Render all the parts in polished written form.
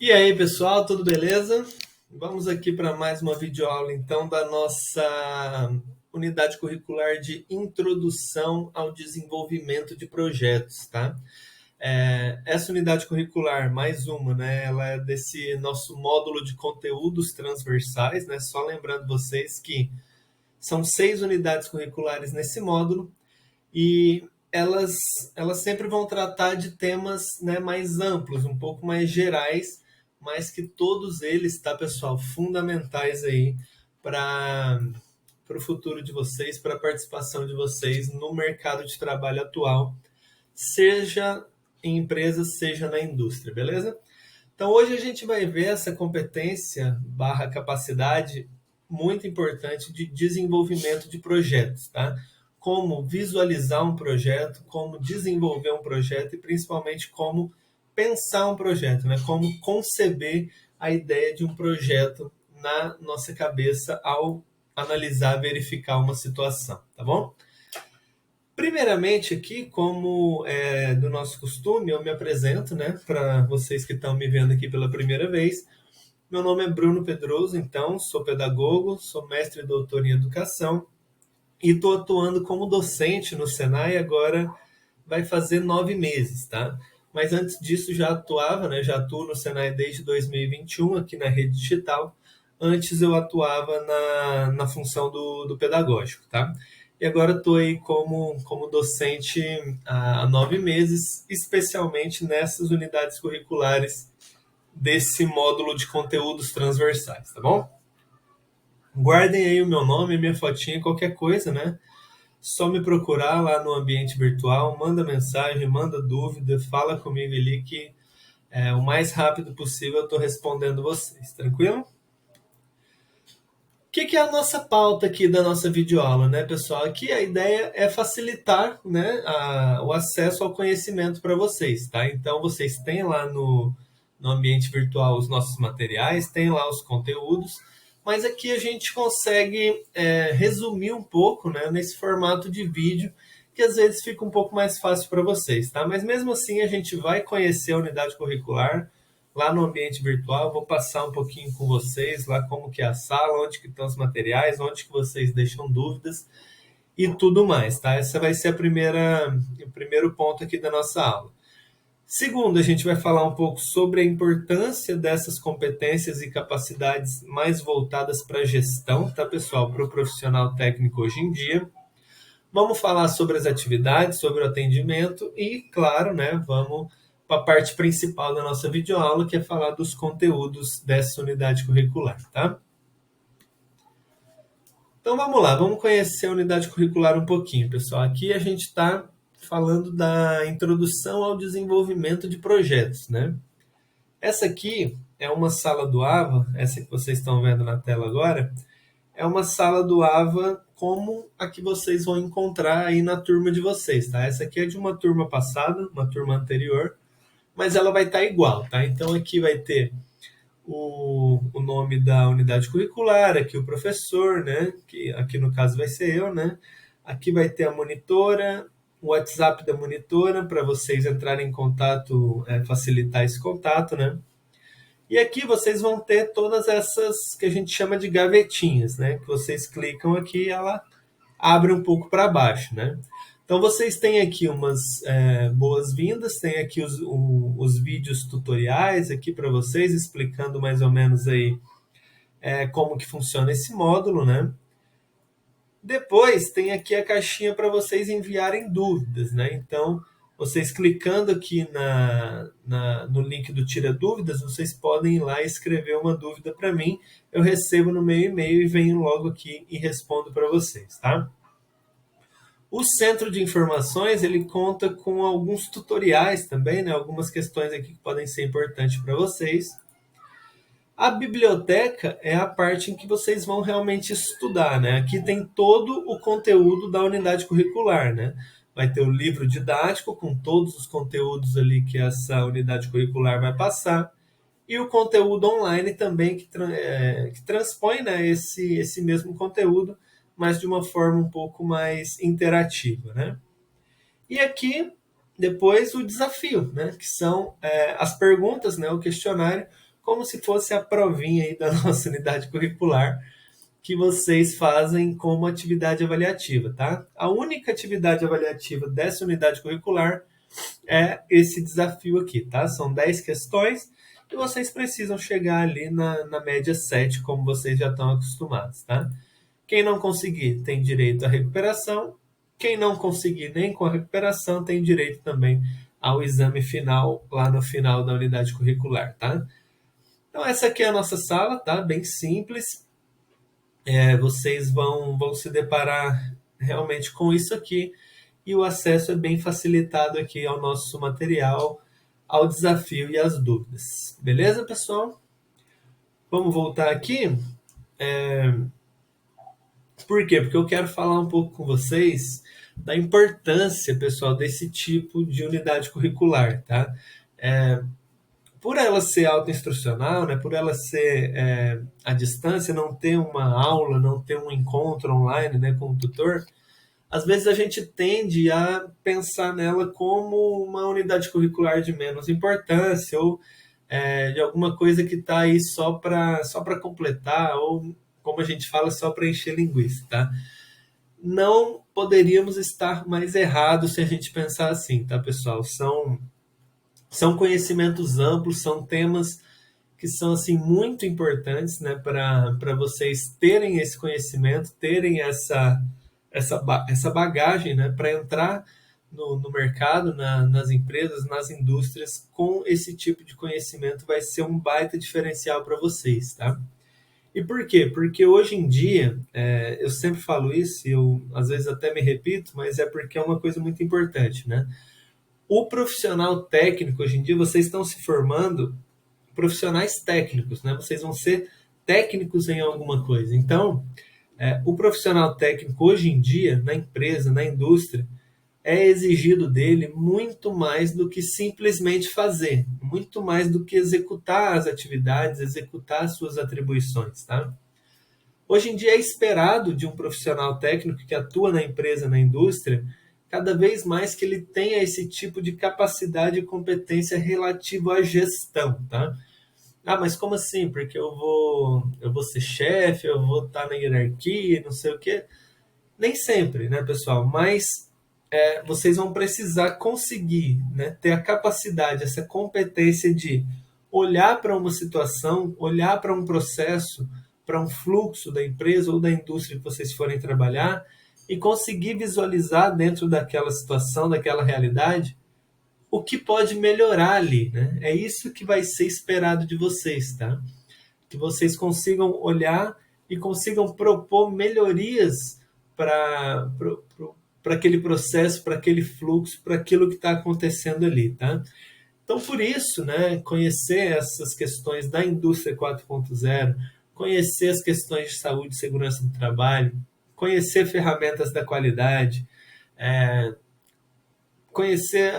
E aí, pessoal, tudo beleza? Vamos aqui para mais uma videoaula, então, da nossa unidade curricular de Introdução ao Desenvolvimento de Projetos, tá? Essa unidade curricular, mais uma, né? Ela é desse nosso módulo de conteúdos transversais, né? Só lembrando vocês que são 6 unidades curriculares nesse módulo e elas sempre vão tratar de temas, né, mais amplos, um pouco mais gerais, mas que todos eles, tá, pessoal, fundamentais aí para o futuro de vocês, para a participação de vocês no mercado de trabalho atual, seja em empresas, seja na indústria, beleza? Então hoje a gente vai ver essa competência barra capacidade muito importante de desenvolvimento de projetos, tá? Como visualizar um projeto, como desenvolver um projeto e principalmente como pensar um projeto, né? Como conceber a ideia de um projeto na nossa cabeça ao analisar, verificar uma situação, tá bom? Primeiramente aqui, como é do nosso costume, eu me apresento, né, para vocês que estão me vendo aqui pela primeira vez. Meu nome é Bruno Pedroso, então, sou pedagogo, sou mestre e doutor em educação e estou atuando como docente no Senai agora vai fazer 9 meses, tá? Mas antes disso já atuava, né, já atuo no Senai desde 2021 aqui na rede digital. Antes eu atuava na função do pedagógico, tá? E agora estou aí como docente há 9 meses, especialmente nessas unidades curriculares desse módulo de conteúdos transversais, tá bom? Guardem aí o meu nome, minha fotinha, qualquer coisa, né? Só me procurar lá no ambiente virtual, manda mensagem, manda dúvida, fala comigo ali que o mais rápido possível eu estou respondendo vocês, tranquilo? O que é a nossa pauta aqui da nossa videoaula, né, pessoal? Aqui a ideia é facilitar, né, o acesso ao conhecimento para vocês, tá? Então vocês têm lá no ambiente virtual os nossos materiais, tem lá os conteúdos, mas aqui a gente consegue resumir um pouco, né, nesse formato de vídeo, que às vezes fica um pouco mais fácil para vocês, tá? Mas mesmo assim a gente vai conhecer a unidade curricular lá no ambiente virtual, vou passar um pouquinho com vocês lá como que é a sala, onde que estão os materiais, onde que vocês deixam dúvidas e tudo mais, tá? Essa vai ser o primeiro ponto aqui da nossa aula. Segundo, a gente vai falar um pouco sobre a importância dessas competências e capacidades mais voltadas para a gestão, tá, pessoal? Para o profissional técnico hoje em dia. Vamos falar sobre as atividades, sobre o atendimento e, claro, né, vamos para a parte principal da nossa videoaula, que é falar dos conteúdos dessa unidade curricular, tá? Então vamos lá, vamos conhecer a unidade curricular um pouquinho, pessoal. Aqui a gente está falando da introdução ao desenvolvimento de projetos, né? Essa aqui é uma sala do AVA, essa que vocês estão vendo na tela agora, é uma sala do AVA como a que vocês vão encontrar aí na turma de vocês, tá? Essa aqui é de uma turma passada, uma turma anterior, mas ela vai estar igual, tá? Então aqui vai ter o nome da unidade curricular, aqui o professor, né? Que aqui no caso vai ser eu, né? Aqui vai ter a monitora, o WhatsApp da monitora para vocês entrarem em contato, facilitar esse contato, né? E aqui vocês vão ter todas essas que a gente chama de gavetinhas, né? Que vocês clicam aqui e ela abre um pouco para baixo, né? Então vocês têm aqui umas boas-vindas, tem aqui os vídeos tutoriais aqui para vocês, explicando mais ou menos aí como que funciona esse módulo, né? Depois tem aqui a caixinha para vocês enviarem dúvidas, né? Então, vocês clicando aqui no link do Tira Dúvidas, vocês podem ir lá e escrever uma dúvida para mim. Eu recebo no meu e-mail e venho logo aqui e respondo para vocês, tá? O centro de informações ele conta com alguns tutoriais também, né? Algumas questões aqui que podem ser importantes para vocês. A biblioteca é a parte em que vocês vão realmente estudar, né? Aqui tem todo o conteúdo da unidade curricular, né? Vai ter o livro didático com todos os conteúdos ali que essa unidade curricular vai passar e o conteúdo online também que transpõe, né, esse mesmo conteúdo, mas de uma forma um pouco mais interativa, né? E aqui, depois, o desafio, né? Que são as perguntas, né? O questionário, como se fosse a provinha aí da nossa unidade curricular que vocês fazem como atividade avaliativa, tá? A única atividade avaliativa dessa unidade curricular é esse desafio aqui, tá? São 10 questões e vocês precisam chegar ali na média 7, como vocês já estão acostumados, tá? Quem não conseguir tem direito à recuperação, quem não conseguir nem com a recuperação tem direito também ao exame final, lá no final da unidade curricular, tá? Então essa aqui é a nossa sala, tá? Bem simples. Vocês vão se deparar realmente com isso aqui e o acesso é bem facilitado aqui ao nosso material, ao desafio e às dúvidas. Beleza, pessoal? Vamos voltar aqui. Por quê? Porque eu quero falar um pouco com vocês da importância, pessoal, desse tipo de unidade curricular, tá? Por ela ser autoinstrucional, né, por ela ser à distância, não ter uma aula, não ter um encontro online, né, com o tutor, às vezes a gente tende a pensar nela como uma unidade curricular de menos importância ou de alguma coisa que está aí só para completar ou, como a gente fala, só para encher linguiça, tá? Não poderíamos estar mais errados se a gente pensar assim, tá, pessoal? São conhecimentos amplos, são temas que são assim muito importantes, né, para vocês terem esse conhecimento, terem essa bagagem, né, para entrar no mercado, nas empresas, nas indústrias, com esse tipo de conhecimento vai ser um baita diferencial para vocês, tá? E por quê? Porque hoje em dia, eu sempre falo isso, e eu às vezes até me repito, mas é porque é uma coisa muito importante, né? O profissional técnico, hoje em dia, vocês estão se formando profissionais técnicos, né? Vocês vão ser técnicos em alguma coisa. Então, o profissional técnico, hoje em dia, na empresa, na indústria, é exigido dele muito mais do que simplesmente fazer, muito mais do que executar as atividades, executar as suas atribuições, tá? Hoje em dia é esperado de um profissional técnico que atua na empresa, na indústria, cada vez mais que ele tenha esse tipo de capacidade e competência relativa à gestão, tá? Ah, mas como assim? Porque eu vou ser chefe, eu vou estar na hierarquia, não sei o quê. Nem sempre, né, pessoal? Mas vocês vão precisar conseguir, né, ter a capacidade, essa competência de olhar para uma situação, olhar para um processo, para um fluxo da empresa ou da indústria que vocês forem trabalhar e conseguir visualizar dentro daquela situação, daquela realidade, o que pode melhorar ali, né? É isso que vai ser esperado de vocês, tá? Que vocês consigam olhar e consigam propor melhorias para aquele processo, para aquele fluxo, para aquilo que está acontecendo ali, tá? Então, por isso, né, conhecer essas questões da indústria 4.0, conhecer as questões de saúde e segurança do trabalho, conhecer ferramentas da qualidade, conhecer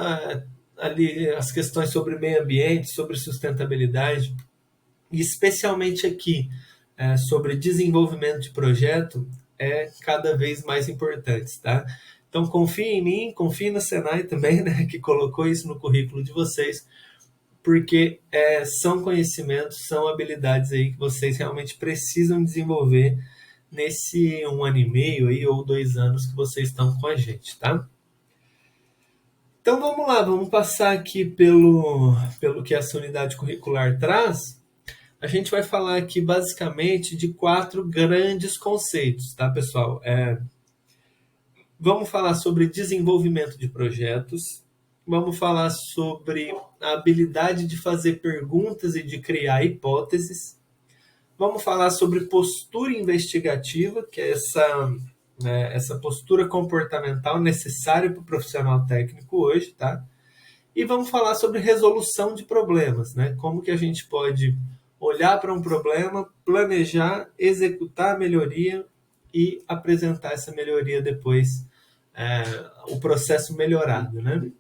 ali as questões sobre meio ambiente, sobre sustentabilidade, e especialmente aqui sobre desenvolvimento de projeto, é cada vez mais importante, tá? Então confie em mim, confie na Senai também, né, que colocou isso no currículo de vocês, porque são conhecimentos, são habilidades aí que vocês realmente precisam desenvolver nesse 1 ano e meio aí, ou 2 anos que vocês estão com a gente, tá? Então vamos lá, vamos passar aqui pelo que essa unidade curricular traz. A gente vai falar aqui basicamente de 4 grandes conceitos, tá, pessoal? Vamos falar sobre desenvolvimento de projetos, vamos falar sobre a habilidade de fazer perguntas e de criar hipóteses, vamos falar sobre postura investigativa, que é essa postura comportamental necessária para o profissional técnico hoje, tá? E vamos falar sobre resolução de problemas, né? Como que a gente pode olhar para um problema, planejar, executar a melhoria e apresentar essa melhoria depois, o processo melhorado, né?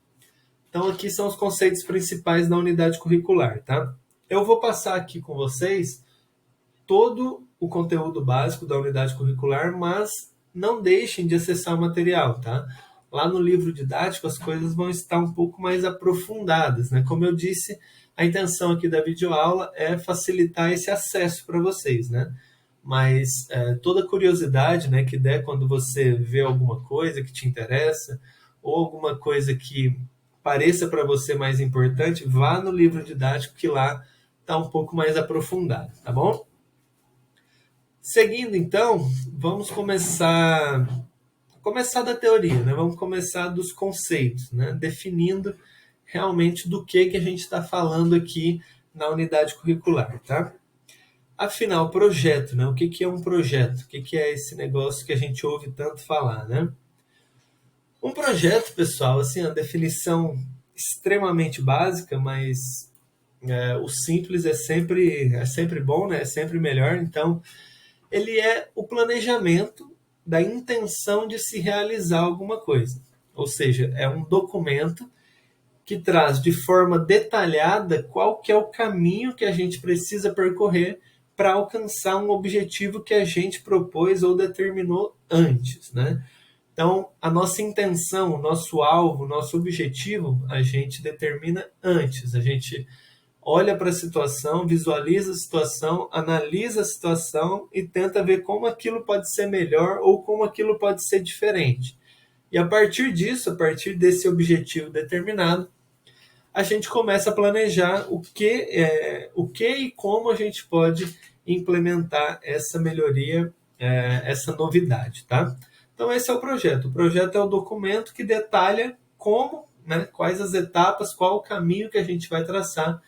Então aqui são os conceitos principais da unidade curricular, tá? Eu vou passar aqui com vocês todo o conteúdo básico da unidade curricular, mas não deixem de acessar o material, tá? lá no livro didático as coisas vão estar um pouco mais aprofundadas, né? Como eu disse, a intenção aqui da videoaula é facilitar esse acesso para vocês, né? Mas toda curiosidade, né, que der quando você vê alguma coisa que te interessa ou alguma coisa que pareça para você mais importante, vá no livro didático que lá está um pouco mais aprofundado, tá bom? Seguindo então, vamos começar da teoria, né? Vamos começar dos conceitos, né? Definindo realmente do que a gente está falando aqui na unidade curricular, tá? Afinal, projeto, né? O que é um projeto? O que é esse negócio que a gente ouve tanto falar, né? Um projeto, pessoal, assim, a definição extremamente básica, mas o simples é sempre bom, né? É sempre melhor. Então, ele é o planejamento da intenção de se realizar alguma coisa. Ou seja, é um documento que traz de forma detalhada qual que é o caminho que a gente precisa percorrer para alcançar um objetivo que a gente propôs ou determinou antes, né? Então, a nossa intenção, o nosso alvo, o nosso objetivo, a gente determina antes. A gente olha para a situação, visualiza a situação, analisa a situação e tenta ver como aquilo pode ser melhor ou como aquilo pode ser diferente. E a partir disso, a partir desse objetivo determinado, a gente começa a planejar o que e como a gente pode implementar essa melhoria, essa novidade, tá? Então esse é o projeto. O projeto é o documento que detalha como, né, quais as etapas, qual o caminho que a gente vai traçar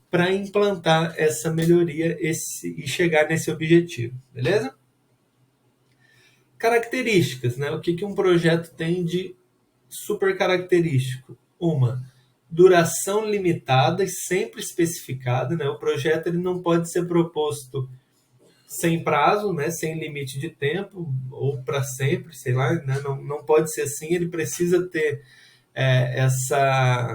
para implantar essa melhoria e chegar nesse objetivo, beleza? Características, né? O que um projeto tem de super característico? Uma, duração limitada e sempre especificada, né? O projeto ele não pode ser proposto sem prazo, né? Sem limite de tempo ou para sempre, sei lá, né? Não pode ser assim. Ele precisa ter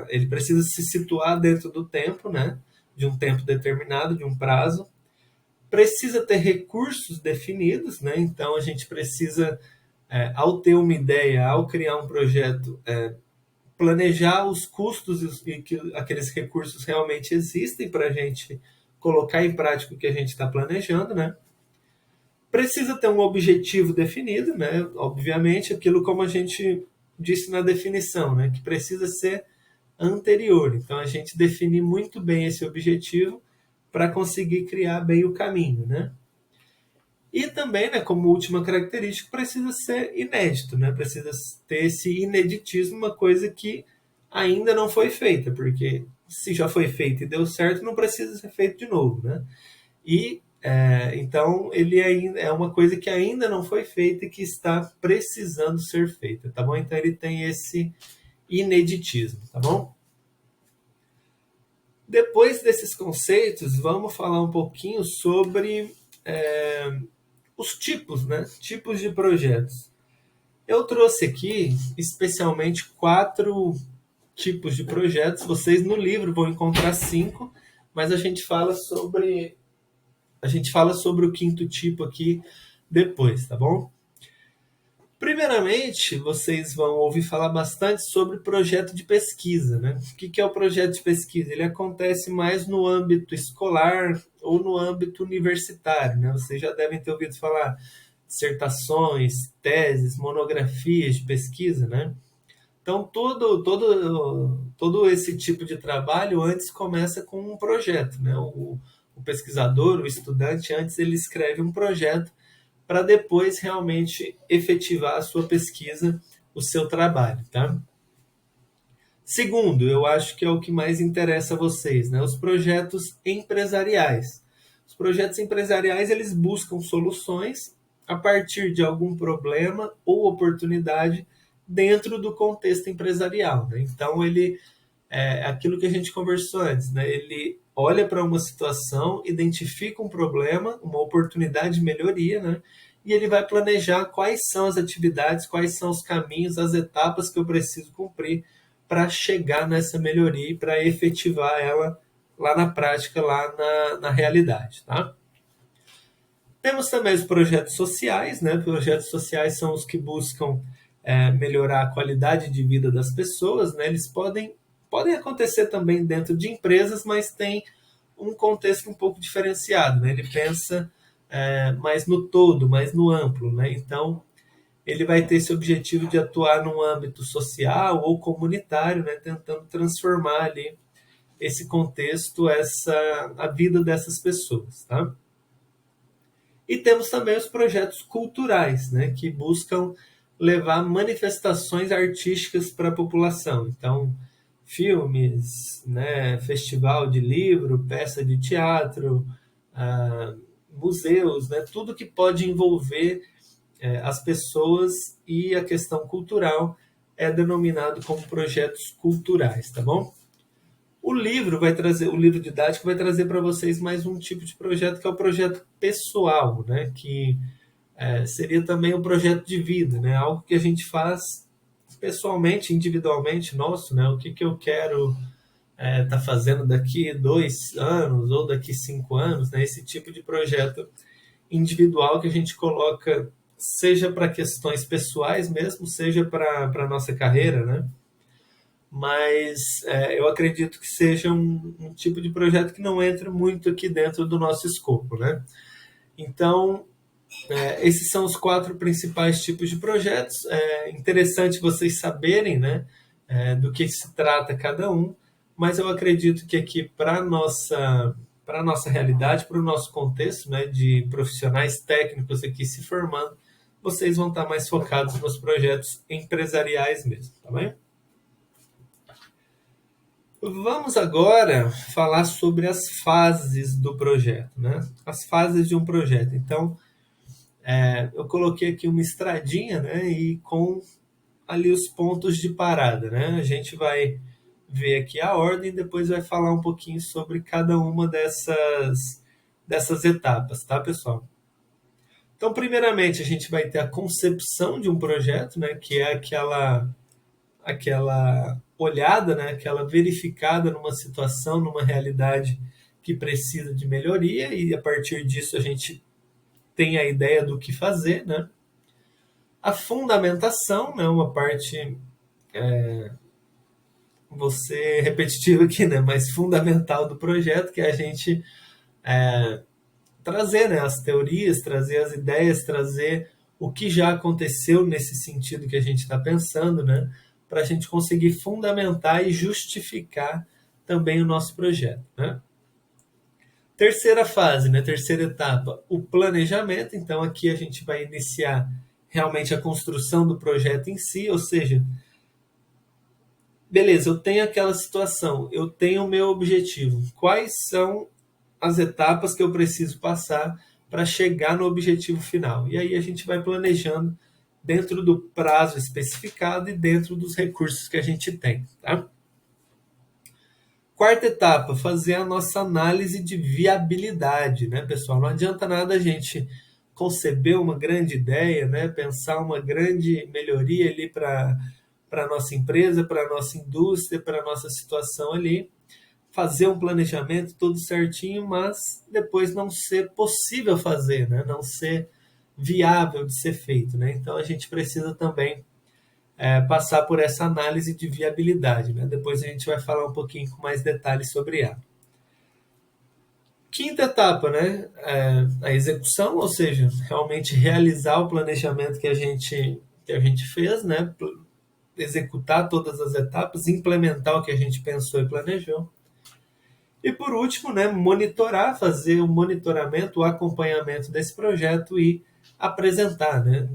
ele precisa se situar dentro do tempo, né? De um tempo determinado, de um prazo. Precisa ter recursos definidos, né? Então a gente precisa, ao ter uma ideia, ao criar um projeto, planejar os custos e que aqueles recursos realmente existem para a gente colocar em prática o que a gente está planejando, né? Precisa ter um objetivo definido, né? Obviamente, aquilo como a gente disse na definição, né? Que precisa ser anterior. Então, a gente definir muito bem esse objetivo para conseguir criar bem o caminho, né? E também, né, como última característica, precisa ser inédito, né? Precisa ter esse ineditismo, uma coisa que ainda não foi feita, porque se já foi feito e deu certo, não precisa ser feito de novo, né? E então ele ainda é uma coisa que ainda não foi feita e que está precisando ser feita, tá bom? Então ele tem esse ineditismo, tá bom? Depois desses conceitos, vamos falar um pouquinho sobre os tipos, né? Tipos de projetos. Eu trouxe aqui especialmente 4 tipos de projetos. Vocês no livro vão encontrar 5, mas a gente fala sobre o 5º tipo aqui depois, tá bom? Primeiramente, vocês vão ouvir falar bastante sobre projeto de pesquisa, né? O que é o projeto de pesquisa? Ele acontece mais no âmbito escolar ou no âmbito universitário, né? Vocês já devem ter ouvido falar dissertações, teses, monografias de pesquisa, né? Então, todo esse tipo de trabalho antes começa com um projeto, né? O pesquisador, o estudante, antes ele escreve um projeto para depois realmente efetivar a sua pesquisa, o seu trabalho, tá? Segundo, eu acho que é o que mais interessa a vocês, né? Os projetos empresariais. Os projetos empresariais, eles buscam soluções a partir de algum problema ou oportunidade dentro do contexto empresarial, né? Então, ele é aquilo que a gente conversou antes, né? Ele olha para uma situação, identifica um problema, uma oportunidade de melhoria, né? E ele vai planejar quais são as atividades, quais são os caminhos, as etapas que eu preciso cumprir para chegar nessa melhoria e para efetivar ela lá na prática, lá na realidade, tá? Temos também os projetos sociais, né? Projetos sociais são os que buscam melhorar a qualidade de vida das pessoas, né? Eles podem acontecer também dentro de empresas, mas tem um contexto um pouco diferenciado, né? Ele pensa mais no todo, mais no amplo, né? Então, ele vai ter esse objetivo de atuar num âmbito social ou comunitário, né? Tentando transformar ali esse contexto, a vida dessas pessoas, tá? E temos também os projetos culturais, né, que buscam levar manifestações artísticas para a população. Então, filmes, né, festival de livro, peça de teatro, museus, né, tudo que pode envolver as pessoas e a questão cultural é denominado como projetos culturais, tá bom? O livro didático vai trazer para vocês mais um tipo de projeto que é o projeto pessoal, né? Que seria também um projeto de vida, né? Algo que a gente faz pessoalmente, individualmente, nosso, né? O que, que eu quero tá fazendo daqui 2 anos ou daqui 5 anos, né? Esse tipo de projeto individual que a gente coloca, seja para questões pessoais mesmo, seja para a nossa carreira, né? Mas eu acredito que seja um tipo de projeto que não entra muito aqui dentro do nosso escopo, né? Então, esses são os 4 principais tipos de projetos. É interessante vocês saberem, né, do que se trata cada um, mas eu acredito que aqui para a nossa realidade, para o nosso contexto, né, de profissionais técnicos aqui se formando, vocês vão estar mais focados nos projetos empresariais mesmo, tá bem? Vamos agora falar sobre as fases do projeto, né? As fases de um projeto. Então, eu coloquei aqui uma estradinha, né? E com ali os pontos de parada, né? A gente vai ver aqui a ordem e depois vai falar um pouquinho sobre cada uma dessas etapas, tá, pessoal? Então, primeiramente, a gente vai ter a concepção de um projeto, né? Que é aquela olhada, né, aquela verificada numa situação, numa realidade que precisa de melhoria e a partir disso a gente tem a ideia do que fazer, né? A fundamentação, né, uma parte você repetitiva aqui, né, mas fundamental do projeto, que é a gente trazer, né, as teorias, trazer as ideias, trazer o que já aconteceu nesse sentido que a gente está pensando, né, para a gente conseguir fundamentar e justificar também o nosso projeto, né? Terceira fase, né? Terceira etapa, o planejamento. Então, aqui a gente vai iniciar realmente a construção do projeto em si, ou seja, beleza, eu tenho aquela situação, eu tenho o meu objetivo. Quais são as etapas que eu preciso passar para chegar no objetivo final? E aí a gente vai planejando dentro do prazo especificado e dentro dos recursos que a gente tem, tá? Quarta etapa, fazer a nossa análise de viabilidade, né, pessoal? Não adianta nada a gente conceber uma grande ideia, né, pensar uma grande melhoria ali para a nossa empresa, para a nossa indústria, para a nossa situação ali, fazer um planejamento todo certinho, mas depois não ser possível fazer, né, não ser viável de ser feito, né? Então a gente precisa também passar por essa análise de viabilidade, né? Depois a gente vai falar um pouquinho com mais detalhes sobre ela. Quinta etapa, né? A execução, ou seja, realmente realizar o planejamento que a gente fez, né? Executar todas as etapas, implementar o que a gente pensou e planejou. E por último, né, monitorar, fazer o monitoramento, o acompanhamento desse projeto e apresentar, né,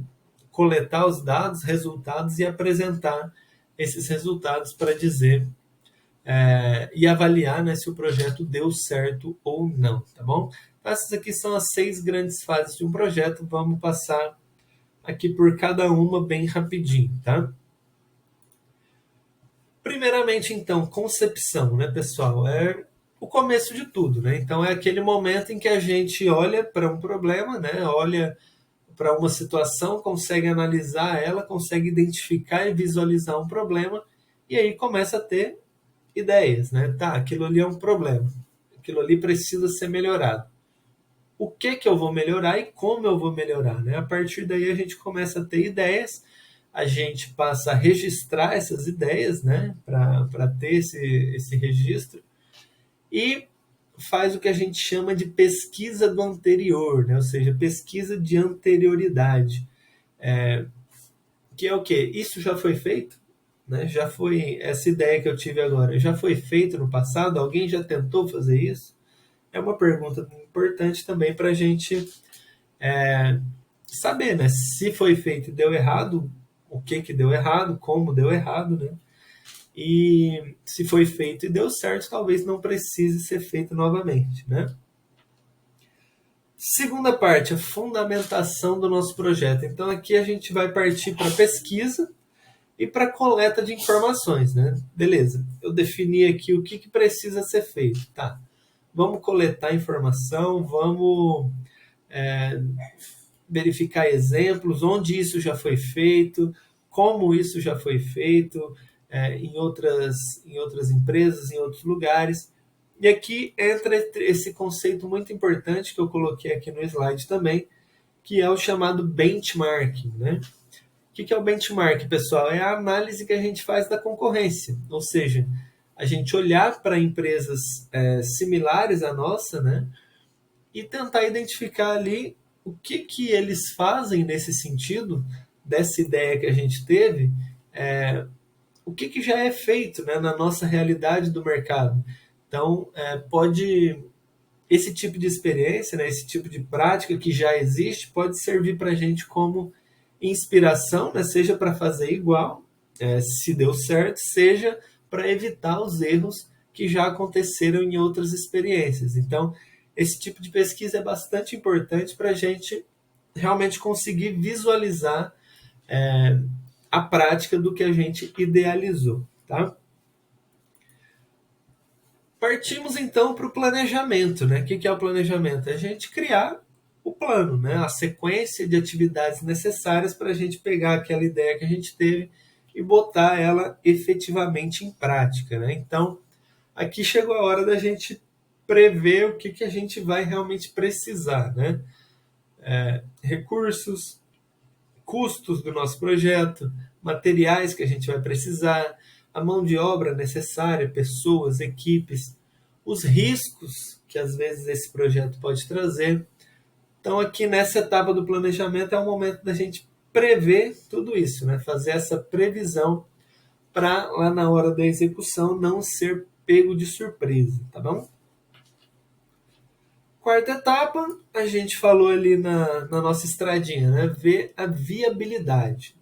coletar os dados, resultados e apresentar esses resultados para dizer e avaliar, né, se o projeto deu certo ou não, tá bom? Então, essas aqui são as 6 grandes fases de um projeto. Vamos passar aqui por cada uma bem rapidinho, tá? Primeiramente, então, concepção, né, pessoal? É o começo de tudo, né? Então, é aquele momento em que a gente olha para um problema, né? Olha para uma situação, consegue analisar ela, consegue identificar e visualizar um problema e aí começa a ter ideias, né? Tá, aquilo ali é um problema, aquilo ali precisa ser melhorado. O que que eu vou melhorar e como eu vou melhorar, né? A partir daí a gente começa a ter ideias, a gente passa a registrar essas ideias, né, para ter esse registro, e faz o que a gente chama de pesquisa do anterior, né, ou seja, pesquisa de anterioridade, que é o quê? Isso já foi feito? Né? Já foi, essa ideia que eu tive agora, já foi feito no passado? Alguém já tentou fazer isso? É uma pergunta importante também para a gente saber, né? Se foi feito e deu errado, o que deu errado, como deu errado, né? E se foi feito e deu certo, talvez não precise ser feito novamente, né? Segunda parte, a fundamentação do nosso projeto. Então aqui a gente vai partir para pesquisa e para coleta de informações, né? Beleza, eu defini aqui o que precisa ser feito, tá? Vamos coletar informação, vamos verificar exemplos, onde isso já foi feito, como isso já foi feito em outras empresas, em outros lugares. E aqui entra esse conceito muito importante que eu coloquei aqui no slide também, que é o chamado benchmarking, né? O que é o benchmark, pessoal? É a análise que a gente faz da concorrência, ou seja, a gente olhar para empresas similares à nossa, né, e tentar identificar ali o que eles fazem nesse sentido, dessa ideia que a gente teve, o que já é feito, né, na nossa realidade do mercado. Então, esse tipo de experiência, né, esse tipo de prática que já existe, pode servir para a gente como inspiração, né, seja para fazer igual, se deu certo, seja para evitar os erros que já aconteceram em outras experiências. Então, esse tipo de pesquisa é bastante importante para a gente realmente conseguir visualizar a prática do que a gente idealizou, tá? Partimos então para o planejamento, né? O que é o planejamento? É a gente criar o plano, né? A sequência de atividades necessárias para a gente pegar aquela ideia que a gente teve e botar ela efetivamente em prática, né? Então, aqui chegou a hora da gente prever o que a gente vai realmente precisar, né? Recursos, custos do nosso projeto, materiais que a gente vai precisar, a mão de obra necessária, pessoas, equipes, os riscos que às vezes esse projeto pode trazer. Então, aqui nessa etapa do planejamento é o momento da gente prever tudo isso, né? Fazer essa previsão para lá na hora da execução não ser pego de surpresa, tá bom? Quarta etapa, a gente falou ali na nossa estradinha, né? Ver a viabilidade.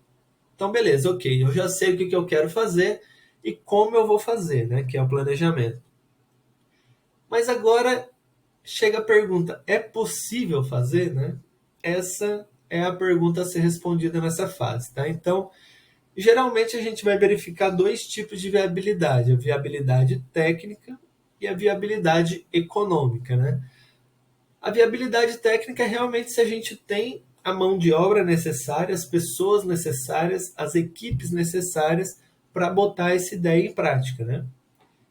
Então, beleza, ok, eu já sei o que eu quero fazer e como eu vou fazer, né? Que é o planejamento. Mas agora chega a pergunta, é possível fazer, né? Essa é a pergunta a ser respondida nessa fase, tá? Então, geralmente a gente vai verificar dois tipos de viabilidade, a viabilidade técnica e a viabilidade econômica, né? A viabilidade técnica é realmente se a gente tem a mão de obra necessária, as pessoas necessárias, as equipes necessárias para botar essa ideia em prática, né?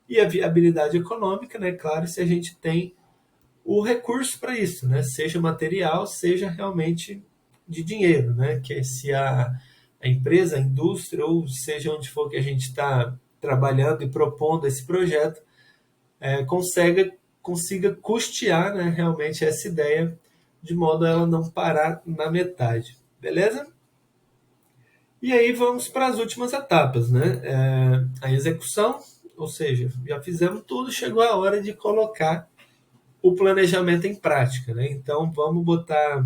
E a viabilidade econômica, né? Claro, se a gente tem o recurso para isso, né? Seja material, seja realmente de dinheiro, né? Que é se a empresa, a indústria, ou seja onde for que a gente está trabalhando e propondo esse projeto, consiga custear, né, realmente essa ideia, de modo a ela não parar na metade. Beleza? E aí vamos para as últimas etapas, né? A execução, ou seja, já fizemos tudo, chegou a hora de colocar o planejamento em prática, né? Então vamos botar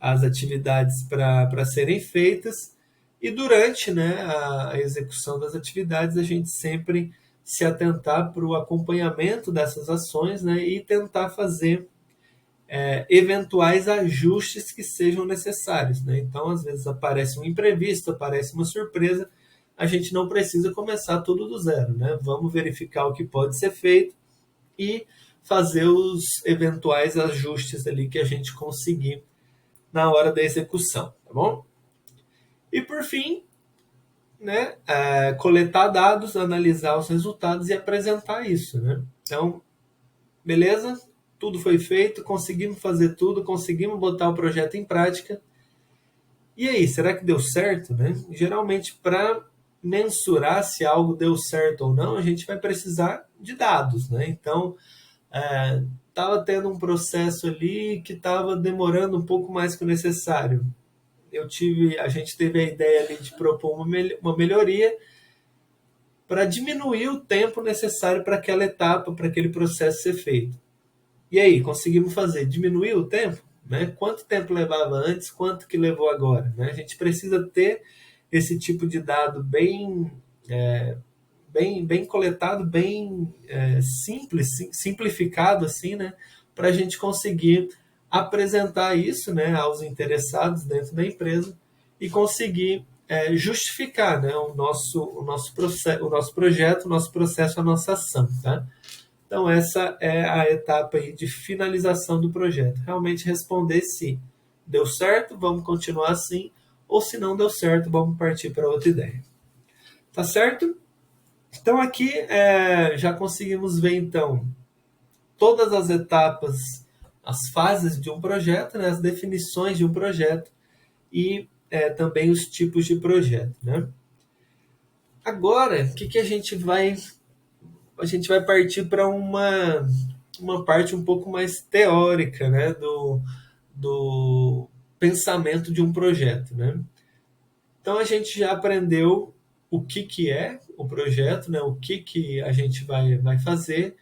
as atividades para serem feitas e durante, né, a execução das atividades a gente sempre se atentar para o acompanhamento dessas ações, né, e tentar fazer eventuais ajustes que sejam necessários, né? Então, às vezes aparece um imprevisto, aparece uma surpresa, a gente não precisa começar tudo do zero, né? Vamos verificar o que pode ser feito e fazer os eventuais ajustes ali que a gente conseguir na hora da execução, tá bom? E por fim, né, coletar dados, analisar os resultados e apresentar isso, né? Então, beleza? Tudo foi feito, conseguimos fazer tudo, conseguimos botar o projeto em prática. E aí, será que deu certo, né? Geralmente, para mensurar se algo deu certo ou não, a gente vai precisar de dados, né? Então, estava tendo um processo ali que estava demorando um pouco mais que o necessário. A gente teve a ideia ali de propor uma melhoria para diminuir o tempo necessário para aquela etapa, para aquele processo ser feito. E aí, conseguimos fazer? Diminuir o tempo? Né? Quanto tempo levava antes, quanto que levou agora? Né? A gente precisa ter esse tipo de dado bem coletado, bem simples, simplificado, assim, né? Para a gente conseguir apresentar isso, né, aos interessados dentro da empresa e conseguir justificar, né, o nosso projeto, o nosso processo, a nossa ação. Tá? Então, essa é a etapa aí de finalização do projeto. Realmente responder se deu certo, vamos continuar assim, ou se não deu certo, vamos partir para outra ideia. Tá certo? Então, aqui já conseguimos ver, então, todas as etapas, as fases de um projeto, né, as definições de um projeto e também os tipos de projeto. Né? Agora, o que a gente vai... A gente vai partir para uma parte um pouco mais teórica, né, do pensamento de um projeto. Né? Então, a gente já aprendeu o que é o projeto, né, o que a gente vai fazer,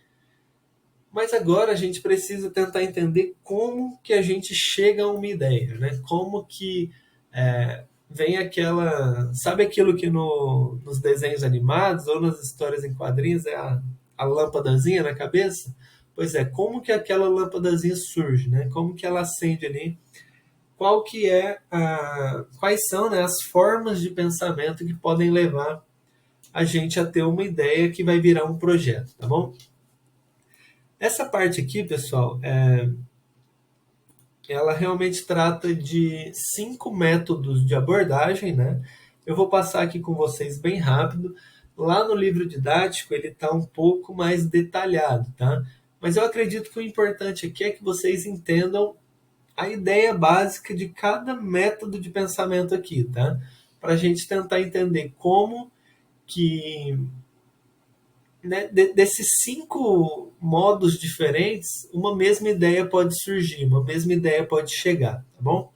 mas agora a gente precisa tentar entender como que a gente chega a uma ideia, né? Como que vem aquela... Sabe aquilo que nos desenhos animados ou nas histórias em quadrinhos é a lâmpadazinha na cabeça? Pois é, como que aquela lâmpadazinha surge, né? Como que ela acende ali? Quais são, né, as formas de pensamento que podem levar a gente a ter uma ideia que vai virar um projeto, tá bom? Essa parte aqui, pessoal, ela realmente trata de 5 métodos de abordagem, né? Eu vou passar aqui com vocês bem rápido. Lá no livro didático ele está um pouco mais detalhado, tá? Mas eu acredito que o importante aqui é que vocês entendam a ideia básica de cada método de pensamento aqui, tá? Para a gente tentar entender como que, né, desses 5 modos diferentes, uma mesma ideia pode surgir, uma mesma ideia pode chegar, tá bom?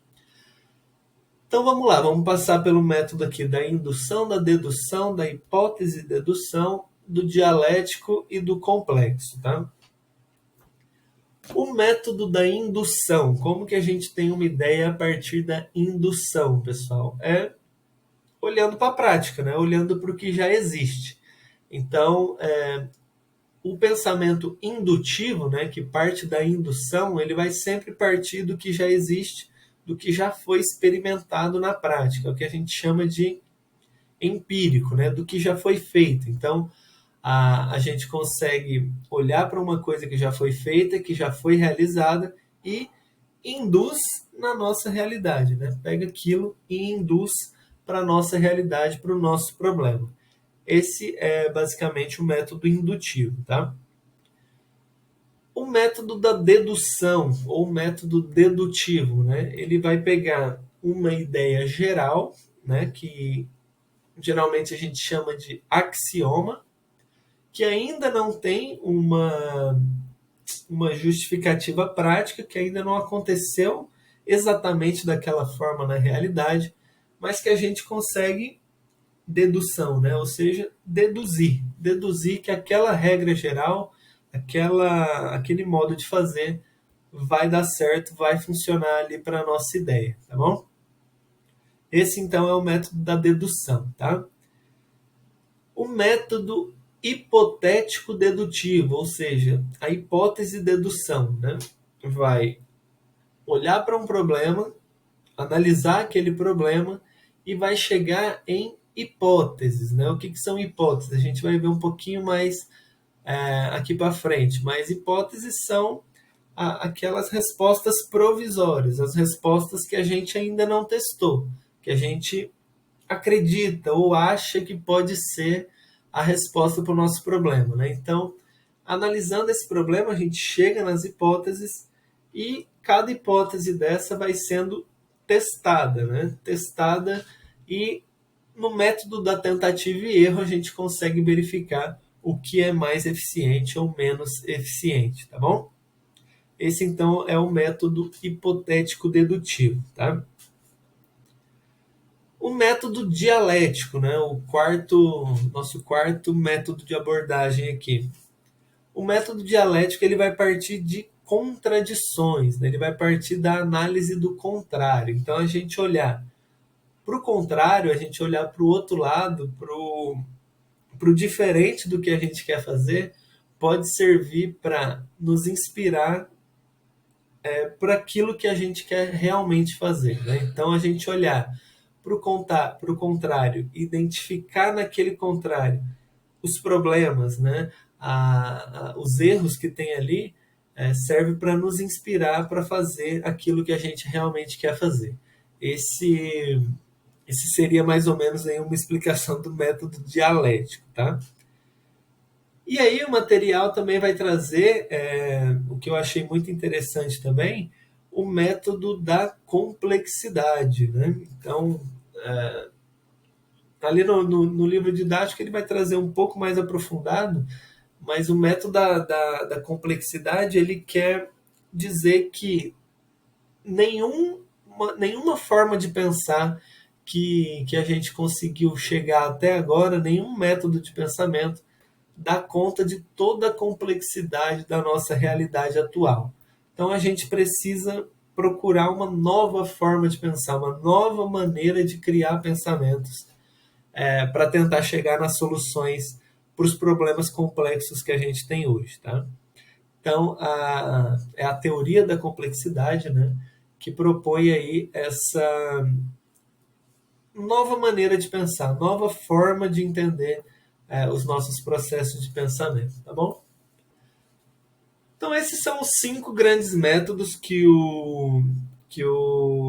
Então vamos lá, vamos passar pelo método aqui da indução, da dedução, da hipótese e dedução, do dialético e do complexo, tá? O método da indução, como que a gente tem uma ideia a partir da indução, pessoal? Olhando para a prática, né? Olhando para o que já existe. Então, o pensamento indutivo, né, que parte da indução, ele vai sempre partir do que já existe, do que já foi experimentado na prática, o que a gente chama de empírico, né, do que já foi feito. Então, a gente consegue olhar para uma coisa que já foi feita, que já foi realizada e induz na nossa realidade, né? Pega aquilo e induz para a nossa realidade, para o nosso problema. Esse é basicamente o método indutivo, tá? O método da dedução, ou método dedutivo, né? Ele vai pegar uma ideia geral, né? Que geralmente a gente chama de axioma, que ainda não tem uma justificativa prática, que ainda não aconteceu exatamente daquela forma na realidade, mas que a gente consegue dedução, né? Ou seja, deduzir que aquela regra geral, aquele modo de fazer vai dar certo, vai funcionar ali para a nossa ideia, tá bom? Esse então é o método da dedução, tá? O método hipotético dedutivo, ou seja, a hipótese dedução, né? Vai olhar para um problema, analisar aquele problema e vai chegar em hipóteses, né? O que são hipóteses? A gente vai ver um pouquinho mais aqui para frente, mas hipóteses são aquelas respostas provisórias, as respostas que a gente ainda não testou, que a gente acredita ou acha que pode ser a resposta para o nosso problema, né? Então, analisando esse problema, a gente chega nas hipóteses e cada hipótese dessa vai sendo testada, né? Testada, e no método da tentativa e erro a gente consegue verificar o que é mais eficiente ou menos eficiente, tá bom? Esse então é o método hipotético dedutivo, tá? O método dialético, né? Nosso quarto método de abordagem aqui. O método dialético ele vai partir de contradições, né? Ele vai partir da análise do contrário. Então a gente olhar para o contrário, a gente olhar para o outro lado, para o diferente do que a gente quer fazer, pode servir para nos inspirar para aquilo que a gente quer realmente fazer. Né? Então a gente olhar para o contrário, identificar naquele contrário os problemas, né? Os erros que tem ali, serve para nos inspirar para fazer aquilo que a gente realmente quer fazer. Esse seria mais ou menos aí uma explicação do método dialético, tá? E aí o material também vai trazer, o que eu achei muito interessante também, o método da complexidade, né? Então, ali no livro didático ele vai trazer um pouco mais aprofundado, mas o método da complexidade ele quer dizer que nenhuma forma de pensar que a gente conseguiu chegar até agora, nenhum método de pensamento dá conta de toda a complexidade da nossa realidade atual. Então a gente precisa procurar uma nova forma de pensar, uma nova maneira de criar pensamentos, para tentar chegar nas soluções para os problemas complexos que a gente tem hoje. Tá? Então, é a teoria da complexidade, né, que propõe aí essa nova maneira de pensar, nova forma de entender os nossos processos de pensamento, tá bom? Então, esses são os 5 grandes métodos que o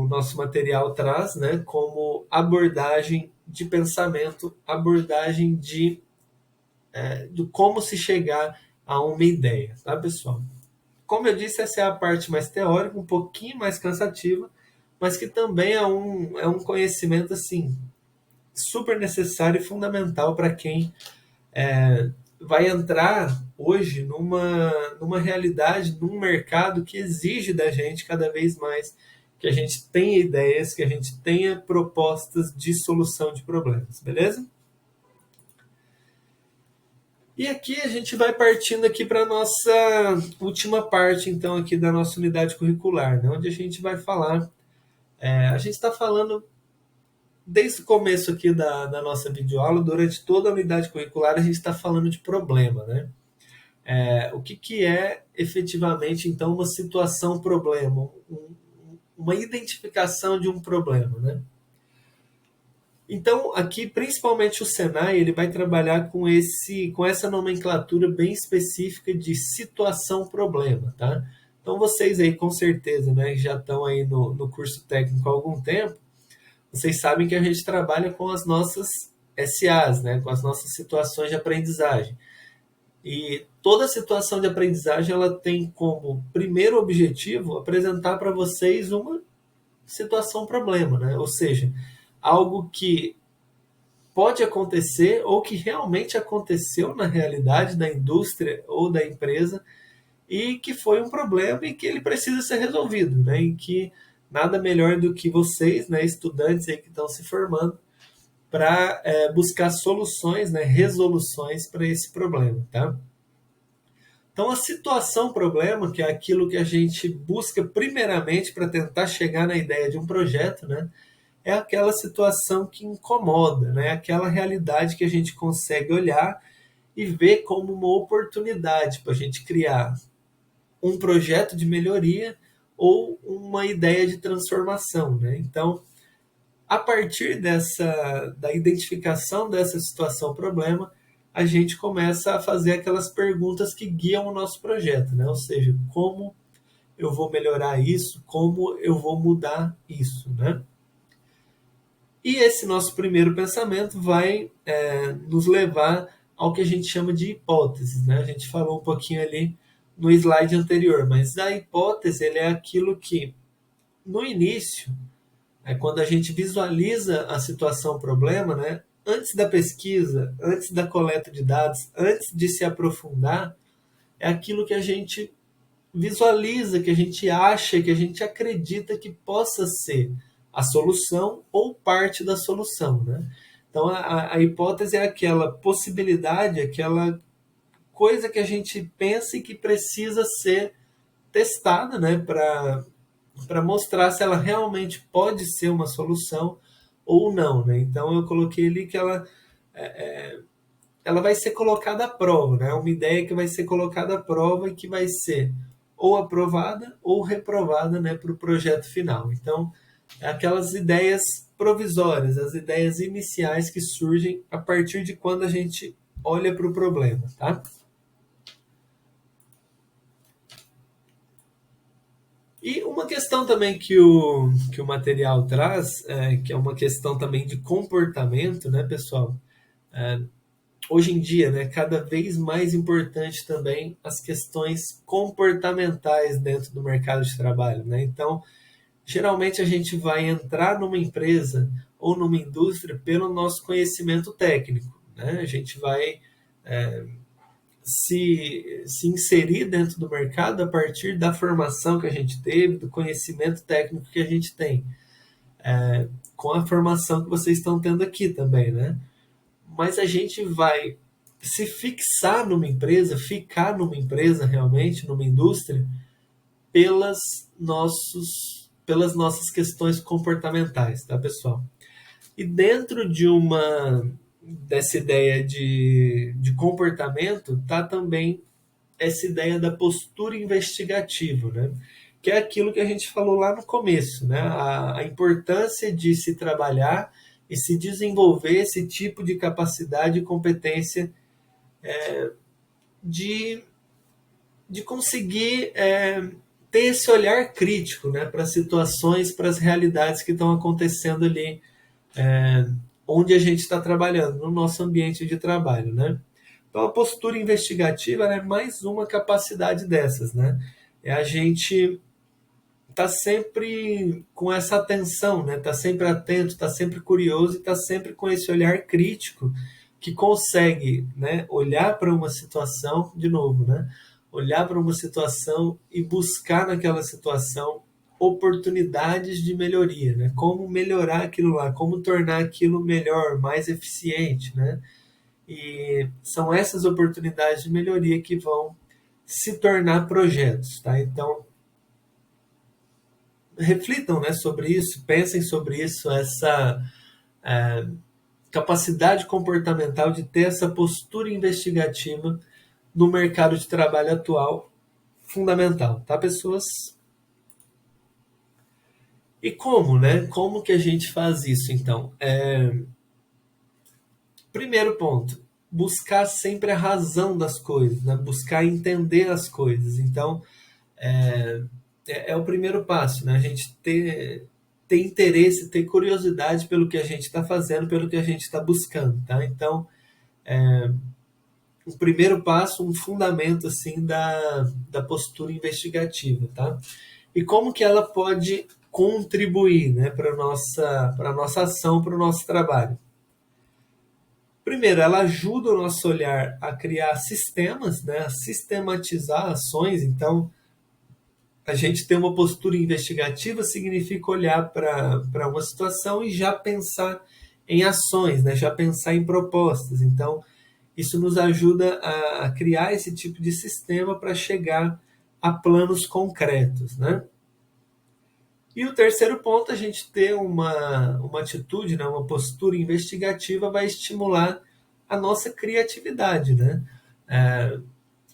nosso material traz, né, como abordagem de pensamento, abordagem do como se chegar a uma ideia, tá, pessoal? Como eu disse, essa é a parte mais teórica, um pouquinho mais cansativa, mas que também é um conhecimento assim super necessário e fundamental para quem vai entrar hoje numa realidade, num mercado que exige da gente cada vez mais que a gente tenha ideias, que a gente tenha propostas de solução de problemas, beleza? E aqui a gente vai partindo aqui para a nossa última parte, então, aqui da nossa unidade curricular, né, onde a gente vai falar. A gente está falando desde o começo aqui da nossa videoaula, durante toda a unidade curricular, a gente está falando de problema, né? O que é efetivamente, então, uma situação-problema, uma identificação de um problema, né? Então, aqui, principalmente o Senai, ele vai trabalhar com essa nomenclatura bem específica de situação-problema, tá? Então, vocês aí, com certeza, né, já estão aí no curso técnico há algum tempo, vocês sabem que a gente trabalha com as nossas SAs, né, com as nossas situações de aprendizagem. E toda situação de aprendizagem ela tem como primeiro objetivo apresentar para vocês uma situação-problema, né? Ou seja, algo que pode acontecer ou que realmente aconteceu na realidade da indústria ou da empresa e que foi um problema e que ele precisa ser resolvido, né? E que nada melhor do que vocês, né, estudantes aí que estão se formando, para buscar soluções, né, resoluções para esse problema, tá? Então, a situação-problema, que é aquilo que a gente busca primeiramente para tentar chegar na ideia de um projeto, né, é aquela situação que incomoda, né, aquela realidade que a gente consegue olhar e ver como uma oportunidade para a gente criar um projeto de melhoria ou uma ideia de transformação, né? Então, a partir da identificação dessa situação-problema, a gente começa a fazer aquelas perguntas que guiam o nosso projeto, né? Ou seja, como eu vou melhorar isso, como eu vou mudar isso, né? E esse nosso primeiro pensamento vai nos levar ao que a gente chama de hipóteses, né? A gente falou um pouquinho ali no slide anterior, mas a hipótese ele é aquilo que, no início, É quando a gente visualiza a situação, o problema, né? Antes da pesquisa, antes da coleta de dados, antes de se aprofundar, é aquilo que a gente visualiza, que a gente acha, que a gente acredita que possa ser a solução ou parte da solução, né? Então, a hipótese é aquela possibilidade, aquela coisa que a gente pensa e que precisa ser testada, né, para mostrar se ela realmente pode ser uma solução ou não, né? Então eu coloquei ali que ela vai ser colocada à prova, né? É uma ideia que vai ser colocada à prova e que vai ser ou aprovada ou reprovada, né, para o projeto final. Então, é aquelas ideias provisórias, as ideias iniciais que surgem a partir de quando a gente olha para o problema, tá? E uma questão também que o material traz, que é uma questão também de comportamento, né, pessoal? Hoje em dia, né, cada vez mais importante também as questões comportamentais dentro do mercado de trabalho, né? Então, geralmente a gente vai entrar numa empresa ou numa indústria pelo nosso conhecimento técnico, né? A gente vai se inserir dentro do mercado a partir da formação que a gente teve, do conhecimento técnico que a gente tem, com a formação que vocês estão tendo aqui também, né? Mas a gente vai se fixar numa empresa, ficar numa empresa realmente, numa indústria, pelas, pelas nossas questões comportamentais, tá, pessoal? E dentro dessa ideia de comportamento, tá também essa ideia da postura investigativa, né? Que é aquilo que a gente falou lá no começo, né? A importância de se trabalhar e se desenvolver esse tipo de capacidade e competência de, de conseguir ter esse olhar crítico, né, para as situações, para as realidades que estão acontecendo ali onde a gente está trabalhando, no nosso ambiente de trabalho, né? Então, a postura investigativa é mais uma capacidade dessas, né? É a gente tá sempre com essa atenção, né? Tá sempre atento, tá sempre curioso e tá sempre com esse olhar crítico que consegue, né, olhar para uma situação de novo, né? Olhar para uma situação e buscar naquela situação oportunidades de melhoria, né? Como melhorar aquilo lá, como tornar aquilo melhor, mais eficiente, né? E são essas oportunidades de melhoria que vão se tornar projetos, tá? Então, reflitam, né, sobre isso, pensem sobre isso, essa capacidade comportamental de ter essa postura investigativa no mercado de trabalho atual, fundamental, tá, pessoas? E como, né? Como que a gente faz isso, então? Primeiro ponto, buscar sempre a razão das coisas, né? Buscar entender as coisas. Então, é o primeiro passo, né? A gente ter interesse, ter curiosidade pelo que a gente está fazendo, pelo que a gente está buscando, tá? Então, o primeiro passo, um fundamento assim da postura investigativa, tá? E como que ela pode contribuir, né, para nossa ação, para o nosso trabalho? Primeiro, ela ajuda o nosso olhar a criar sistemas, né, a sistematizar ações. Então, a gente ter uma postura investigativa significa olhar para uma situação e já pensar em ações, né, já pensar em propostas. Então, isso nos ajuda a criar esse tipo de sistema para chegar a planos concretos, né? E o terceiro ponto, a gente ter uma atitude, né, uma postura investigativa vai estimular a nossa criatividade, né?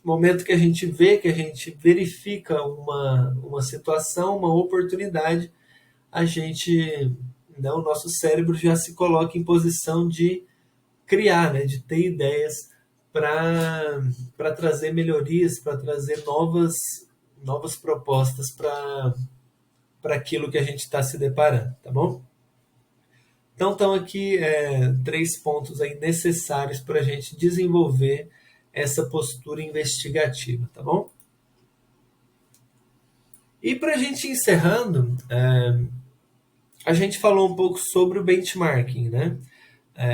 No momento que a gente vê, que a gente verifica uma situação, uma oportunidade, a gente, né, o nosso cérebro já se coloca em posição de criar, né, de ter ideias para trazer melhorias, para trazer novas propostas para aquilo que a gente está se deparando, tá bom? Então estão aqui três pontos aí necessários para a gente desenvolver essa postura investigativa, tá bom? E para a gente ir encerrando, a gente falou um pouco sobre o benchmarking, né?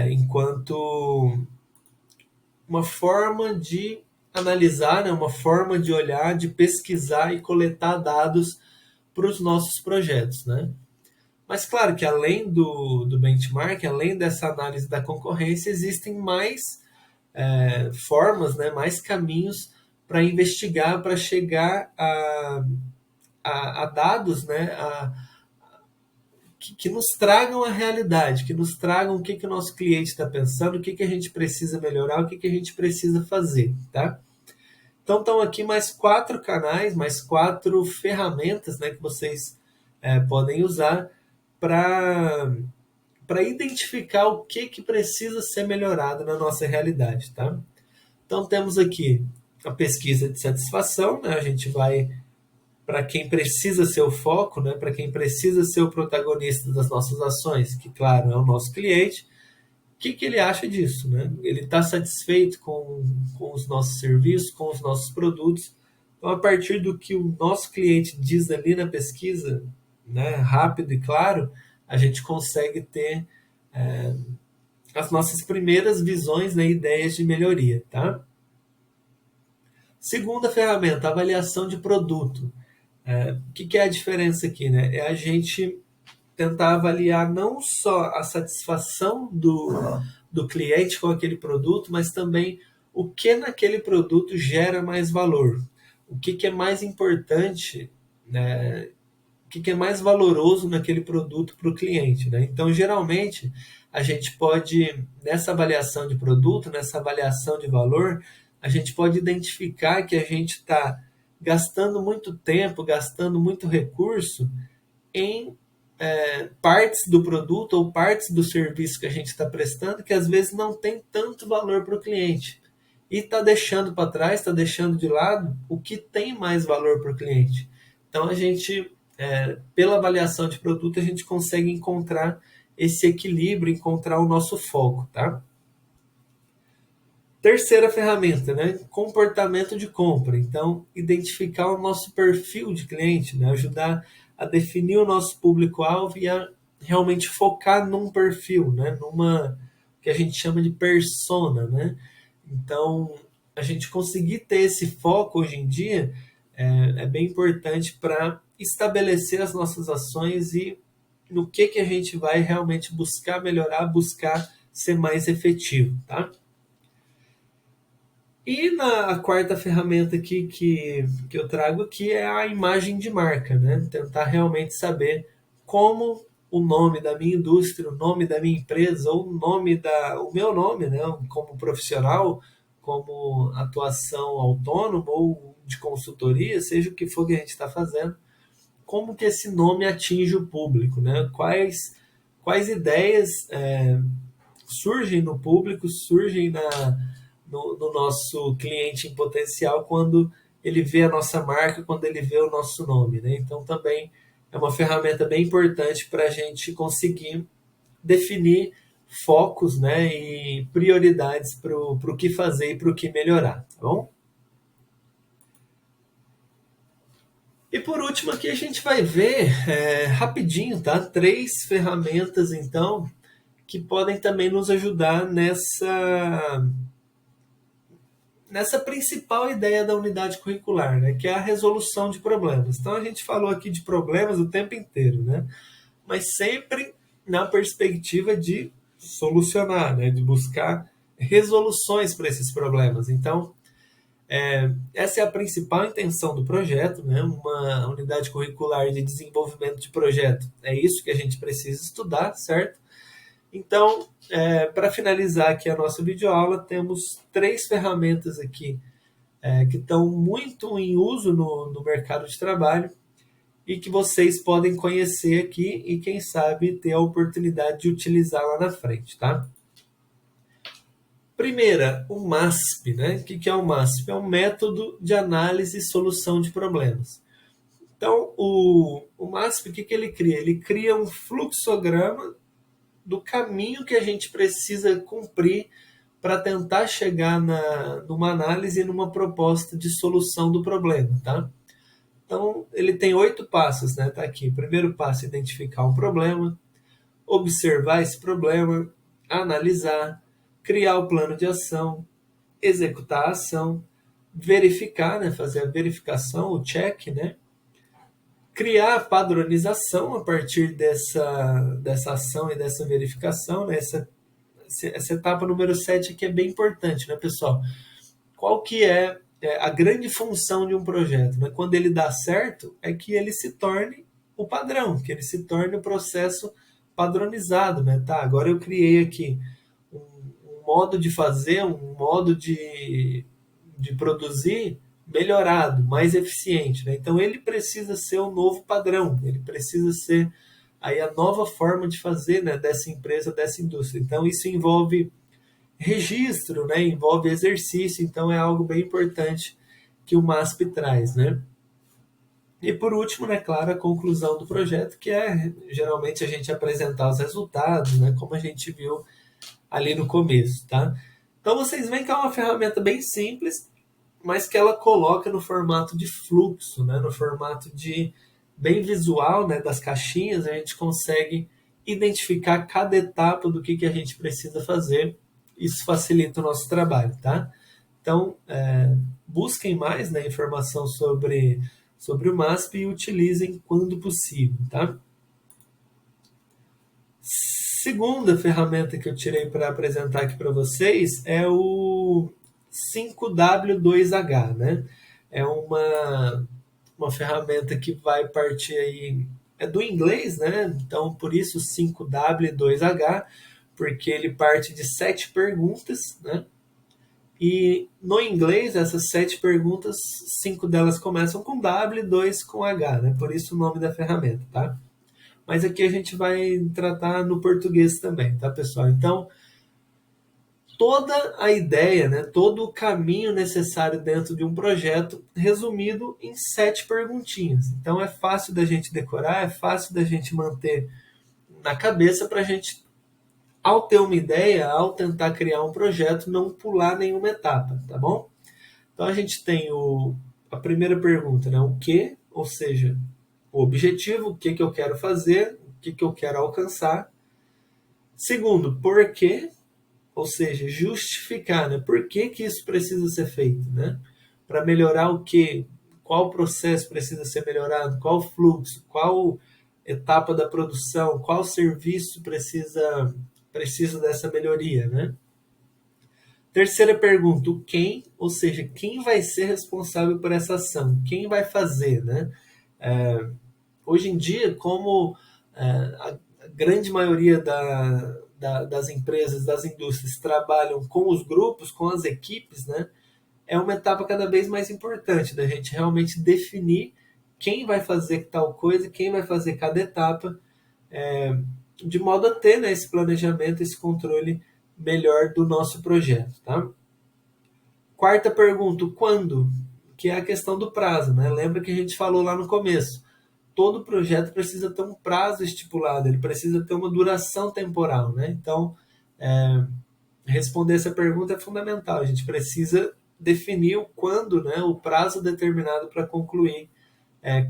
Enquanto uma forma de analisar, né? Uma forma de olhar, de pesquisar e coletar dados para os nossos projetos, né? Mas claro que além do benchmark, além dessa análise da concorrência, existem mais formas, né, mais caminhos para investigar, para chegar a dados, né, que nos tragam a realidade, que nos tragam o que o nosso cliente está pensando, o que a gente precisa melhorar, o que a gente precisa fazer, tá? Então estão aqui mais 4 canais, mais 4 ferramentas, né, que vocês podem usar para identificar o que precisa ser melhorado na nossa realidade, tá? Então temos aqui a pesquisa de satisfação, né? A gente vai para quem precisa ser o foco, né? Para quem precisa ser o protagonista das nossas ações, que claro é o nosso cliente. O que ele acha disso, né? Ele está satisfeito com os nossos serviços, com os nossos produtos. Então, a partir do que o nosso cliente diz ali na pesquisa, né, rápido e claro, a gente consegue ter as nossas primeiras visões, né, ideias de melhoria, tá? Segunda ferramenta, avaliação de produto. O que é a diferença aqui, né? É a gente tentar avaliar não só a satisfação do cliente com aquele produto, mas também o que naquele produto gera mais valor. O que é mais importante, né? O que é mais valoroso naquele produto para o cliente, né? Então, geralmente, a gente pode, nessa avaliação de produto, nessa avaliação de valor, a gente pode identificar que a gente está gastando muito tempo, gastando muito recurso em partes do produto ou partes do serviço que a gente está prestando que às vezes não tem tanto valor para o cliente. E está deixando para trás, está deixando de lado o que tem mais valor para o cliente. Então a gente, pela avaliação de produto, a gente consegue encontrar esse equilíbrio, encontrar o nosso foco, tá? Terceira ferramenta, né? Comportamento de compra. Então, identificar o nosso perfil de cliente, né? Ajudar a definir o nosso público-alvo e a realmente focar num perfil, né? Numa que a gente chama de persona, né? Então, a gente conseguir ter esse foco hoje em dia é bem importante para estabelecer as nossas ações e no que a gente vai realmente buscar melhorar, buscar ser mais efetivo, tá? E a quarta ferramenta aqui que eu trago aqui é a imagem de marca, né? Tentar realmente saber como o nome da minha indústria, o nome da minha empresa, ou o meu nome, né? Como profissional, como atuação autônoma ou de consultoria, seja o que for que a gente está fazendo, como que esse nome atinge o público, né? Quais ideias surgem no público, surgem no nosso cliente em potencial quando ele vê a nossa marca, quando ele vê o nosso nome, né? Então também é uma ferramenta bem importante para a gente conseguir definir focos, né, e prioridades para o que fazer e para o que melhorar, tá bom? E por último aqui a gente vai ver rapidinho, tá? 3 ferramentas então que podem também nos ajudar nessa principal ideia da unidade curricular, né, que é a resolução de problemas. Então a gente falou aqui de problemas o tempo inteiro, né, mas sempre na perspectiva de solucionar, né, de buscar resoluções para esses problemas. Então, essa é a principal intenção do projeto, né, uma unidade curricular de desenvolvimento de projeto. É isso que a gente precisa estudar, certo? Então, para finalizar aqui a nossa videoaula, temos 3 ferramentas aqui que estão muito em uso no mercado de trabalho e que vocês podem conhecer aqui e, quem sabe, ter a oportunidade de utilizar lá na frente, tá? Primeira, o MASP, né? O que é o MASP? É um método de análise e solução de problemas. Então, o MASP, o que ele cria? Ele cria um fluxograma do caminho que a gente precisa cumprir para tentar chegar numa análise e numa proposta de solução do problema, tá? Então, ele tem 8 passos, né? Tá aqui. O primeiro passo é identificar um problema, observar esse problema, analisar, criar o plano de ação, executar a ação, verificar, né? Fazer a verificação, o check, né? Criar a padronização a partir dessa ação e dessa verificação, né? Essa etapa número 7 aqui é bem importante, né, pessoal? Qual que é a grande função de um projeto? Né? Quando ele dá certo, é que ele se torne o padrão, que ele se torne o processo padronizado. Né? Tá, agora eu criei aqui um modo de fazer, um modo de produzir melhorado, mais eficiente. Né? Então ele precisa ser o novo padrão, ele precisa ser aí a nova forma de fazer, né, dessa empresa, dessa indústria. Então isso envolve registro, né, envolve exercício, então é algo bem importante que o MASP traz, né? E por último, né, claro, a conclusão do projeto, que é geralmente a gente apresentar os resultados, né, como a gente viu ali no começo, tá? Então vocês veem que é uma ferramenta bem simples, mas que ela coloca no formato de fluxo, né, no formato de bem visual, né, das caixinhas, a gente consegue identificar cada etapa do que a gente precisa fazer. Isso facilita o nosso trabalho, tá? Então, busquem mais, né, informação sobre o MASP e utilizem quando possível, tá? Segunda ferramenta que eu tirei para apresentar aqui para vocês é o 5W2H, né? É uma ferramenta que vai partir aí, é do inglês, né? Então, por isso 5W2H, porque ele parte de 7 perguntas, né? E no inglês, essas 7 perguntas, 5 delas começam com W e 2 com H, né? Por isso o nome da ferramenta, tá? Mas aqui a gente vai tratar no português também, tá, pessoal? Então, toda a ideia, né, todo o caminho necessário dentro de um projeto, resumido em 7 perguntinhas. Então, é fácil da gente decorar, é fácil da gente manter na cabeça para a gente, ao ter uma ideia, ao tentar criar um projeto, não pular nenhuma etapa, tá bom? Então, a gente tem a primeira pergunta, né, o que, ou seja, o objetivo, o que eu quero fazer, o que eu quero alcançar. Segundo, por quê, ou seja, justificar, né? Por que isso precisa ser feito, né? Para melhorar o quê? Qual processo precisa ser melhorado? Qual fluxo? Qual etapa da produção? Qual serviço precisa dessa melhoria, né? Terceira pergunta, o quem, ou seja, quem vai ser responsável por essa ação? Quem vai fazer, né? Hoje em dia, como a grande maioria das empresas, das indústrias trabalham com os grupos, com as equipes, né? É uma etapa cada vez mais importante da gente realmente definir quem vai fazer tal coisa, quem vai fazer cada etapa, de modo a ter, né, esse planejamento, esse controle melhor do nosso projeto, tá? Quarta pergunta, quando? Que é a questão do prazo, né? Lembra que a gente falou lá no começo, todo projeto precisa ter um prazo estipulado, ele precisa ter uma duração temporal, né? Então, responder essa pergunta é fundamental. A gente precisa definir o quando, né? O prazo determinado para concluir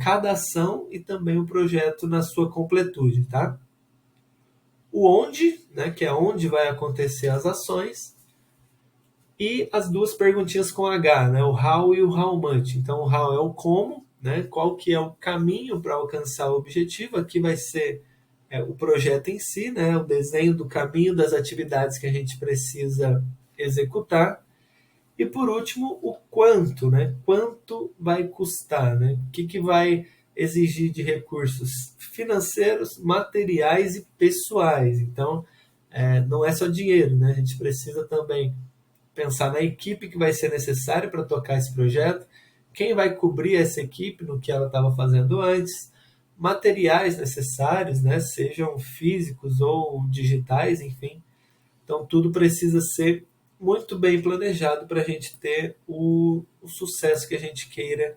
cada ação e também o projeto na sua completude, tá? O onde, né? Que é onde vai acontecer as ações. E as duas perguntinhas com H, né? O how e o how much. Então, o how é o como, né? Qual que é o caminho para alcançar o objetivo. Aqui vai ser o projeto em si, né? O desenho do caminho das atividades que a gente precisa executar. E por último, o quanto, né? Quanto vai custar, né? O que vai exigir de recursos financeiros, materiais e pessoais. Então, não é só dinheiro, né? A gente precisa também pensar na equipe que vai ser necessária para tocar esse projeto, quem vai cobrir essa equipe no que ela estava fazendo antes, materiais necessários, né, sejam físicos ou digitais, enfim. Então, tudo precisa ser muito bem planejado para a gente ter o sucesso que a gente queira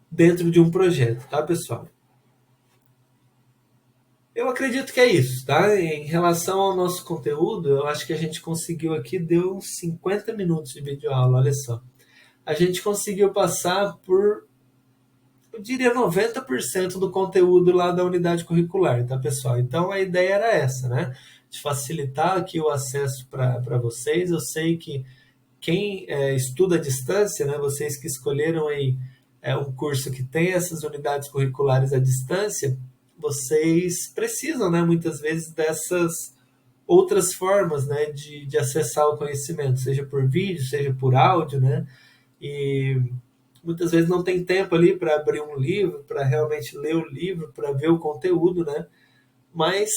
dentro de um projeto, tá, pessoal? Eu acredito que é isso, tá? Em relação ao nosso conteúdo, eu acho que a gente conseguiu aqui, deu uns 50 minutos de videoaula, olha só. A gente conseguiu passar por eu diria 90% do conteúdo lá da unidade curricular, tá, pessoal? Então a ideia era essa, né? De facilitar aqui o acesso para vocês. Eu sei que quem estuda à distância, né, vocês que escolheram aí um curso que tem essas unidades curriculares à distância, vocês precisam, né, muitas vezes dessas outras formas, né, de acessar o conhecimento, seja por vídeo, seja por áudio, né, e muitas vezes não tem tempo ali para abrir um livro, para realmente ler o livro, para ver o conteúdo, né, mas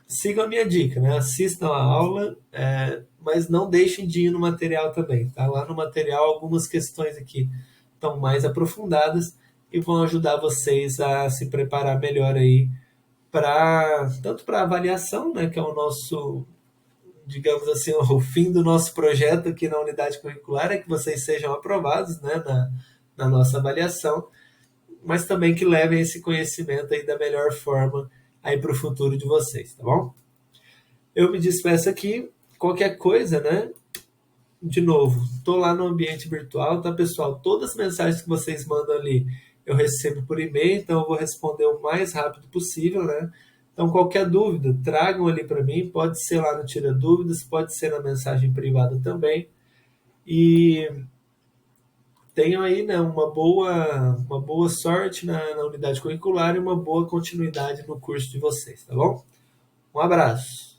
sigam a minha dica, né? Assistam a aula, mas não deixem de ir no material também. Tá? Lá no material, algumas questões aqui estão mais aprofundadas e vão ajudar vocês a se preparar melhor aí para tanto para a avaliação, né, que é o nosso, digamos assim, o fim do nosso projeto aqui na unidade curricular, é que vocês sejam aprovados, né, na nossa avaliação, mas também que levem esse conhecimento aí da melhor forma aí para o futuro de vocês, tá bom? Eu me despeço aqui. Qualquer coisa, né? De novo, tô lá no ambiente virtual, tá, pessoal? Todas as mensagens que vocês mandam ali eu recebo por e-mail, então eu vou responder o mais rápido possível, né? Então, qualquer dúvida, tragam ali para mim. Pode ser lá no Tira Dúvidas, pode ser na mensagem privada também. E tenham aí, né, uma boa sorte na unidade curricular e uma boa continuidade no curso de vocês, tá bom? Um abraço.